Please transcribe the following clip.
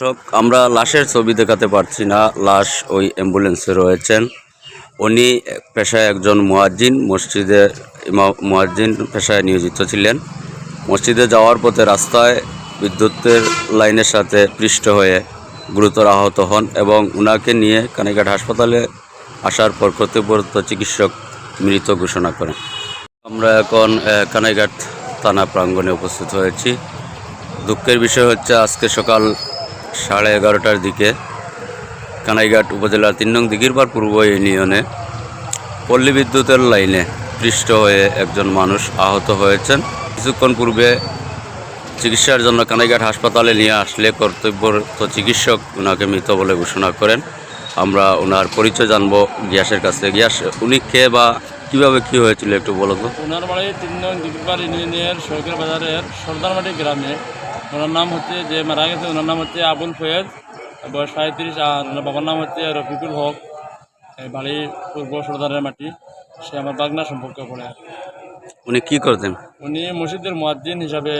দর্শক, আমরা লাশের ছবি দেখাতে পারছি না। লাশ ওই অ্যাম্বুলেন্সে রয়েছেন। উনি পেশায় একজন মুয়াজ্জিন, মসজিদে মুয়াজ্জিন পেশায় নিয়োজিত ছিলেন। মসজিদে যাওয়ার পথে রাস্তায় বিদ্যুতের লাইনের সাথে পৃষ্ঠ হয়ে গুরুতর আহত হন এবং উনাকে নিয়ে কানাইঘাট হাসপাতালে আসার পর কর্তব্যরত চিকিৎসক মৃত ঘোষণা করেন। আমরা এখন কানাইঘাট থানা প্রাঙ্গণে উপস্থিত হয়েছি। দুঃখের বিষয় হচ্ছে, আজকে সকাল 11:30টার দিকে কানাইঘাট উপজেলার 3 নং দিঘিরপাড় পূর্ব ইউনিয়নে পল্লী বিদ্যুতের লাইনে পৃষ্ঠ হয়ে একজন মানুষ আহত হয়েছেন। কিছুক্ষণ পূর্বে চিকিৎসার জন্য কানাইঘাট হাসপাতালে নিয়ে আসলে কর্তব্যরত চিকিৎসক ওনাকে মৃত বলে ঘোষণা করেন। আমরা ওনার পরিচয় জানবো গিয়াসের কাছে। গিয়াস, উনি কে বা কীভাবে কী হয়েছিল একটু বলো তো। ওনার বাড়ি 3 নং দিঘিরপাড় ইউনিয়নের সরকার বাজারের সর্দারমাটি গ্রামে। ওনার নাম হচ্ছে, যে মারা গেছে, ওনার নাম হচ্ছে আবুল ফয়েজ, বয়স 35, আর ওনার বাবার নাম হচ্ছে রফিকুল হক, বাড়ি পূর্ব সর্দারের মাটি। সে আমার বাগনা সম্পর্কে পড়ে। উনি কি করতেন? উনি মসজিদের মুয়াজ্জিন হিসাবে